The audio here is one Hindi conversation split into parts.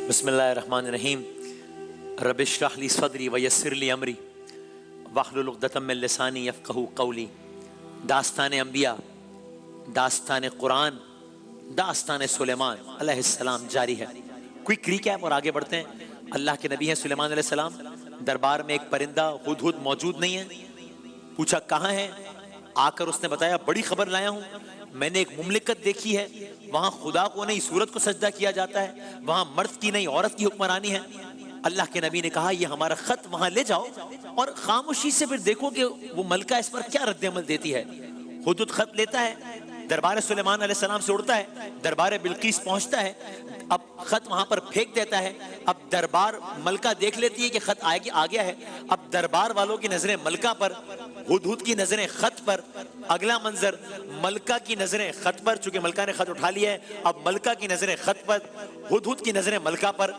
बिस्मिल्लाहिर्रहमानिर्रहीम। रब्बिश्रह ली सदरी व यस्सिर ली अमरी वहलुल उक़दतम मिन लिसानी यफ़क़हू क़ौली। दास्तान अंबिया, दास्तान कुरान, दास्तान सुलेमान अलैहिस्सलाम जारी है। क्विक रिकैप और आगे बढ़ते हैं। अल्लाह के नबी हैं सुलेमान अलैहिस्सलाम। दरबार में एक परिंदा हुदहुद मौजूद नहीं है। पूछा कहाँ है? आकर उसने बताया बड़ी खबर लाया हूँ, मैंने एक मुमलिकत देखी है, वहां खुदा को नहीं सूरत को सजदा किया जाता है, वहां मर्द की नहीं औरत की हुक्मरानी है। अल्लाह के नबी ने कहा ये हमारा खत वहां ले जाओ और खामोशी से फिर देखो कि वो मलका इस पर क्या रद्द-ए-अमल देती है। हुदहुद खत लेता है, दरबार सुलेमान अलैहिस्सलाम से उड़ता है, दरबार बिल्किस पहुंचता है, अब खत वहां पर फेंक देता है। अब दरबार मलका देख लेती है कि खत आ गया है। अब दरबार वालों की नजरें मलका पर, हुदहुद की नजरें खत पर। अगला मंजर, मलका की नजरें खत पर, चूंकि मलका ने खत उठा लिया है, अब मलका की नजरें खत पर, हुदहुद की नजरें मलका पर।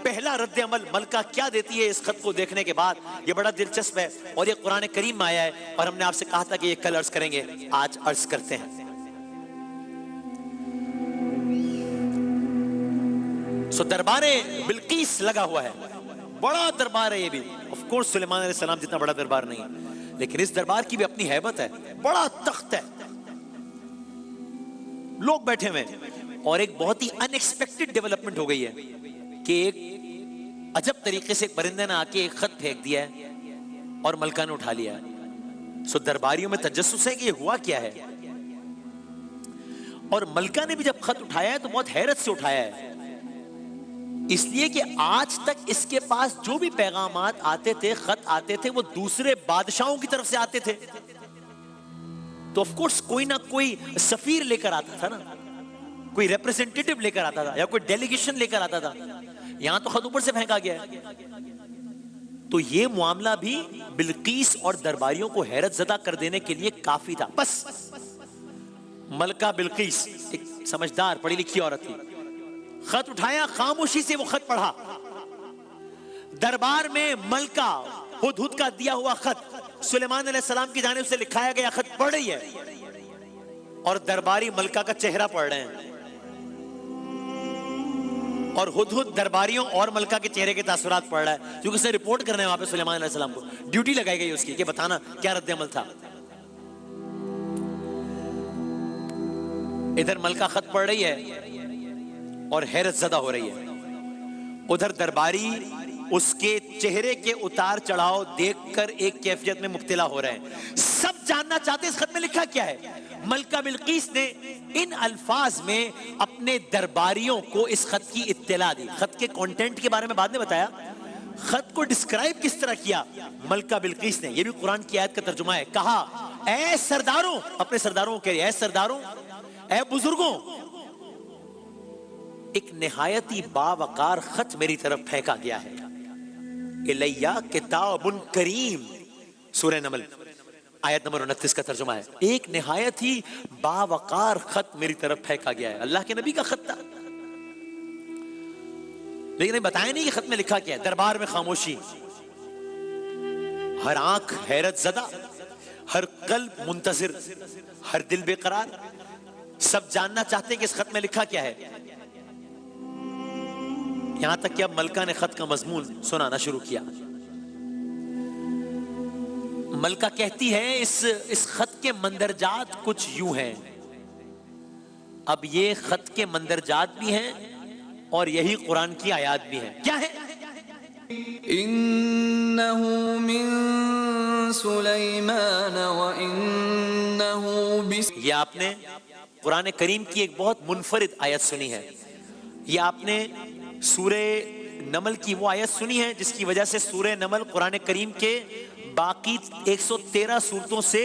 पहला रद्द अमल मलका क्या देती है इस खत को देखने के बाद, ये बड़ा दिलचस्प है और ये कुरान करीम में आया है और हमने आपसे कहा था कि ये कल अर्ज करेंगे, आज अर्ज करते हैं। सो दरबारे बिल्किस लगा हुआ है, बड़ा दरबार है ये भी। ऑफ कोर्स सुलेमान अलैहिस्सलाम जितना बड़ा दरबार नहीं है, लेकिन इस दरबार की भी अपनी हैबत है। बड़ा तख्त है, लोग बैठे हुए हैं और एक बहुत ही अनएक्सपेक्टेड डेवलपमेंट हो गई है कि एक अजब तरीके से एक परिंदे ने आके एक खत फेंक दिया है और मलका ने उठा लिया है। सो दरबारियों में तजस्सुस है कि ये हुआ क्या है। और मलका ने भी जब खत उठाया है तो बहुत हैरत से उठाया है, इसलिए कि आज तक इसके पास जो भी पैगामात आते थे, खत आते थे, वो दूसरे बादशाहों की तरफ से आते थे। तो ऑफ कोर्स कोई ना कोई सफीर लेकर आता था ना, कोई रिप्रेजेंटेटिव लेकर आता था या कोई डेलीगेशन लेकर आता था। यहां तो खत ऊपर से फेंका गया है। तो ये मामला भी बिल्किस और दरबारियों को हैरत ज़दा कर देने के लिए काफी था। बस मलका बिल्किस एक समझदार पढ़ी लिखी औरत थी, खत उठाया, खामोशी से वो खत पढ़ा। दरबार में मलका हुदहुद का दिया हुआ खत सुलेमान अलैहिस्सलाम की जानिब से लिखाया गया खत पढ़ रही है और दरबारी मलका का चेहरा पढ़ रहे हैं और हुदहुद दरबारियों और मलका के चेहरे के तासुरात पढ़ रहा है, क्योंकि उसे रिपोर्ट करना है वहां पे सुलेमान अलैहिस्सलाम को। ड्यूटी लगाई गई उसकी कि बताना क्या रद्द अमल था। इधर मलका खत पढ़ रही है और हैरत ज़दा हो रही है, उधर दरबारी उसके चेहरे के उतार चढ़ाव देखकर एक कैफियत में मुब्तला हो रहे हैं। सब जानना चाहते इस खत में लिखा क्या है। मलका बिल्किस ने इन अल्फाज में अपने दरबारियों को इस खत की इत्तला दी। खत के कंटेंट के बारे में बाद में बताया, खत को डिस्क्राइब किस तरह किया मलका बिल्किस ने, यह भी कुरान की आयत का तर्जुमा है। कहा ऐ सरदारों, अपने सरदारों के ऐ सरदारों, ऐ बुजुर्गों, एक निहायती बावकार खत मेरी तरफ फेंका गया है। इलैया किताबुन करीम, सूरह नमल आयत नंबर 29 का तर्जुमा है। एक निहायत ही बावकार खत मेरी तरफ फेंका गया है। अल्लाह के नबी का खत था, लेकिन बताया नहीं कि खत में लिखा क्या है। दरबार में खामोशी, हर आंख हैरत ज़दा, हर कल्ब मुंतजिर, हर दिल बेकरार। सब जानना चाहते हैं कि इस खत में लिखा क्या है। यहां तक कि अब मलका ने खत का मजमून सुनाना शुरू किया। मलका कहती है इस खत के मंदरजात कुछ यूं हैं। अब ये खत के मंदरजात भी हैं और यही कुरान की आयत भी है। क्या है? इन्नहु मिन सुलैमान व इन्नहु बिस। ये आपने कुरान करीम की एक बहुत मुनफरिद आयत सुनी है। ये आपने सूरे नमल की वो आयत सुनी है जिसकी वजह से सूरे नमल कुरान करीम के बाकी 113 सूरतों से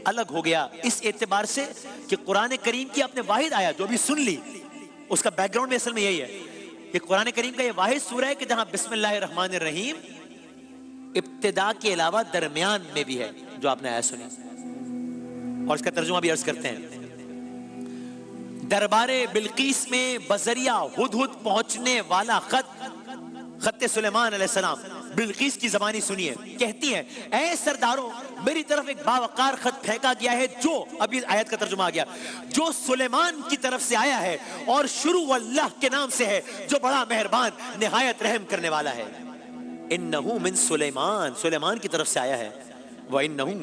अलग हो गया, इस एतबार से कि कुरान करीम की आपने वाहिद आयत जो भी सुन ली, उसका बैकग्राउंड में असल में यही है कि कुरान करीम का ये वाहिद सूरा है कि जहां बिस्मिल्लाहिर्रहमानिर्रहीम इब्तिदा के अलावा दरमियान में भी है, जो आपने आयत सुनी। और इसका तर्जुमा भी अर्ज करते हैं। दरबारे बिल्किस में बजरिया हुदहुद पहुंचने वाला खत, खत सुलेमान अलैहिस्सलाम, बिल्किस की ज़बानी सुनिए, कहती हैं, ऐ सरदारों, मेरी तरफ एक बावकार खत फेंका गया है जो, अब ये आयत का तर्जुमा आ गया, जो सुलेमान की तरफ से आया है और शुरू अल्लाह के नाम से है जो बड़ा मेहरबान निहायत रहम करने वाला है। इन्नहु मिन सुलेमान, सुलेमान की तरफ से आया है। व इन्नहु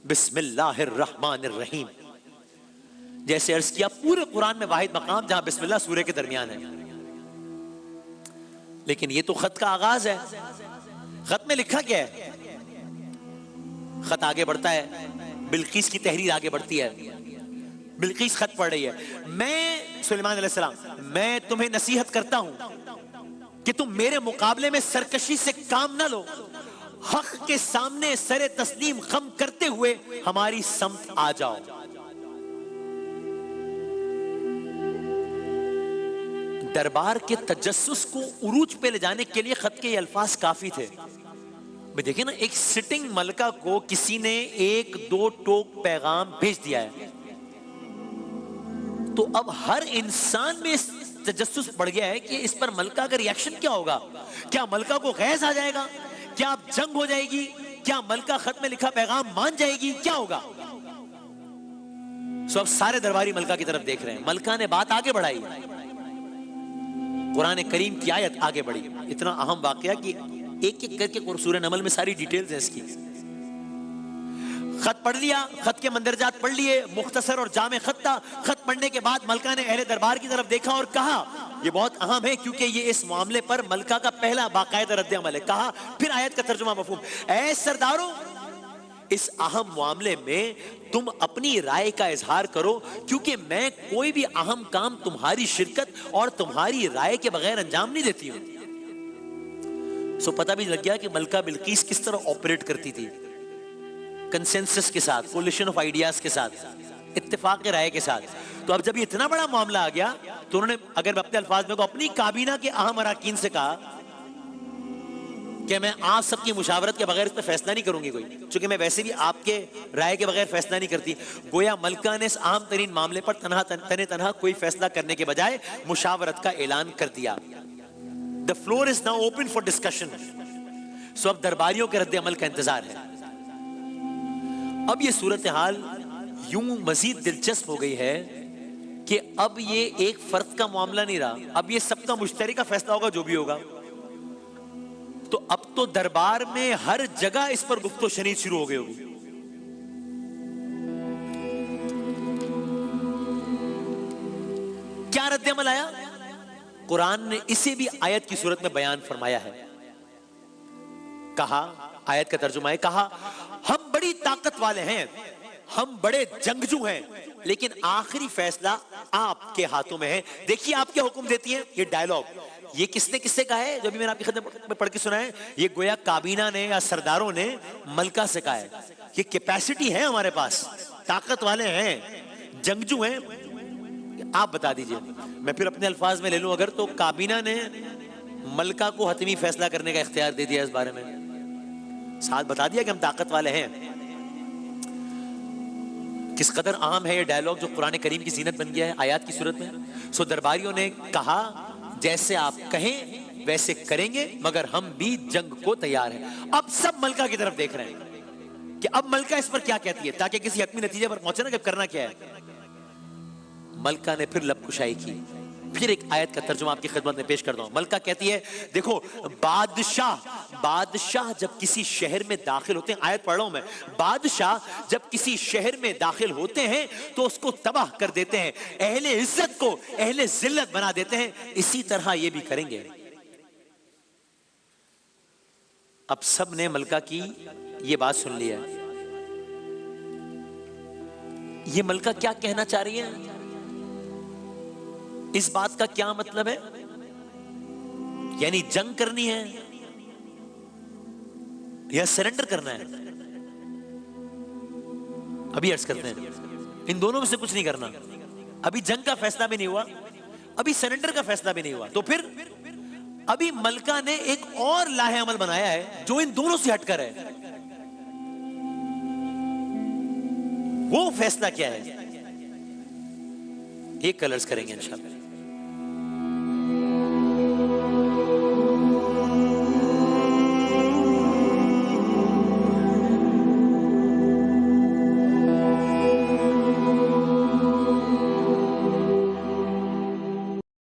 बिस्मिल्लाहिर रहमानिर रहीम। जैसे अर्ज किया, पूरे कुरान में वाहिद मकाम जहां बिस्मिल्लाह सूरह के दरमियान है। लेकिन ये तो खत का आगाज है। खत में लिखा क्या है? खत आगे बढ़ता है, बिल्किस की तहरीर आगे बढ़ती है। बिल्किस खत पढ़ रही है, मैं सुलेमान अलैहिस्सलाम, मैं तुम्हें नसीहत करता हूं कि तुम मेरे मुकाबले में सरकशी से काम ना लो, हक के सामने सरे तस्लीम खम करते हुए हमारी समत आ जाओ। दरबार के तजस्सुस को उरूज पे ले जाने के लिए खत के ये अल्फाज काफी थे। देखिए ना, एक सिटिंग मलका को किसी ने एक दो टोक पैगाम भेज दिया है, तो अब हर इंसान में तजस्सुस बढ़ गया है कि इस पर मलका का रिएक्शन क्या होगा। क्या मलका को गैस आ जाएगा? क्या अब जंग हो जाएगी? क्या मलका खत में लिखा पैगाम मान जाएगी? क्या होगा? सो अब सारे दरबारी मलका की तरफ देख रहे हैं। मलका ने बात आगे बढ़ाई, कुरान करीम की आयत आगे बढ़ी। इतना अहम वाकया कि एक एक करके सूरह नमल में सारी डिटेल्स हैं इसकी। खत पढ़ लिया, खत के मंदरजात पढ़ लिए, मुख्तसर और जामे खत था। खत पढ़ने के बाद मलका ने अहले दरबार की तरफ देखा और कहा, ये बहुत अहम है क्योंकि ये इस मामले पर मलका का पहला बाकायदा रद्द अमल है। कहा, फिर आयत का तर्जुमा मफहूम, ऐ सरदारों, इस अहम मामले में तुम अपनी राय का इजहार करो क्योंकि मैं कोई भी अहम काम तुम्हारी शिरकत और तुम्हारी राय के बगैर अंजाम नहीं देती हूं। सो पता भी लग गया कि मलका बिल्किस किस तरह ऑपरेट करती थी, कंसेंसस के साथ, कोलिशन ऑफ आइडियाज के साथ, इत्तेफाक के राय के साथ। तो अब जब ये इतना बड़ा मामला आ गया तो उन्होंने, अगर मैं अपने अल्फाज में को, अपनी काबीना के अहम अराकीन से कहा कि मैं आप सबकी मुशावरत के बगैर इस पर फैसला नहीं करूंगी कोई, क्योंकि मैं वैसे भी आपके राय के बगैर फैसला नहीं करती। गोया मलका ने इस अहम तरीन मामले पर तनहा कोई फैसला करने के बजाय मुशावरत का ऐलान कर दिया। The floor is now open for discussion. So अब दरबारियों के रद्द अमल का इंतजार है। अब ये सूरत हाल यूं मजीद दिलचस्प हो गई है कि अब ये एक फर्द का मामला नहीं रहा, अब ये सबका मुश्तरका फैसला होगा जो भी होगा। तो अब तो दरबार में हर जगह इस पर गुफ्तो शनीद शुरू हो गई होगी। क्या रद्द अमल आया? कुरान ने इसे भी आयत की सूरत में बयान फरमाया है। कहा, आयत का तर्जुमा है, कहा, हम बड़ी ताकत वाले हैं, हम बड़े जंगजू हैं, लेकिन आखिरी फैसला आपके हाथों में है। देखिए आप क्या हुक्म देती हैं। ये डायलॉग ये किसने किससे कहा है? जो भी मैंने आपकी खिदमत में पढ़ के सुना है, ये गोया काबीना ने या सरदारों ने मलका से कहा है। ये कैपेसिटी है हमारे पास, ताकत वाले हैं, जंगजू हैं। आप बता दीजिए, मैं फिर अपने अल्फाज में ले लूं अगर, तो काबीना ने मलका को हतमी फैसला करने का इख्तियार दे दिया इस बारे में, साथ बता दिया कि हम ताकत वाले हैं। किस कदर अहम है ये डायलॉग जो कुरान करीम की जीनत बन गया है आयत की सूरत में। सो दरबारियों ने कहा, जैसे आप कहें वैसे करेंगे, मगर हम भी जंग को तैयार हैं। अब सब मलका की तरफ देख रहे हैं कि अब मलका इस पर क्या कहती है, ताकि किसी हतमी नतीजे पर पहुंचे ना कि करना क्या है। मलका ने फिर लबकुशाई की। फिर एक आयत का तर्जुमा आपकी खिदमत में पेश करता हूं। मलका कहती है, देखो, बादशाह जब किसी शहर में दाखिल होते हैं, आयत पढ़ रहा हूं मैं, बादशाह जब किसी शहर में दाखिल होते हैं तो उसको तबाह कर देते हैं, अहले इज्जत को अहले जिल्लत बना देते हैं, इसी तरह ये भी करेंगे। अब सब ने मलका की ये बात सुन लिया। ये मलका क्या कहना चाह रही है, इस बात का क्या मतलब है? यानी जंग करनी है या सरेंडर करना है? अभी अर्ज करते हैं, इन दोनों में से कुछ नहीं करना। अभी जंग का फैसला भी नहीं हुआ, अभी सरेंडर का फैसला भी नहीं हुआ। तो फिर अभी मलका ने एक और लाहे अमल बनाया है जो इन दोनों से हटकर है। वो फैसला क्या है, एक कलर्स करेंगे इंशाल्लाह।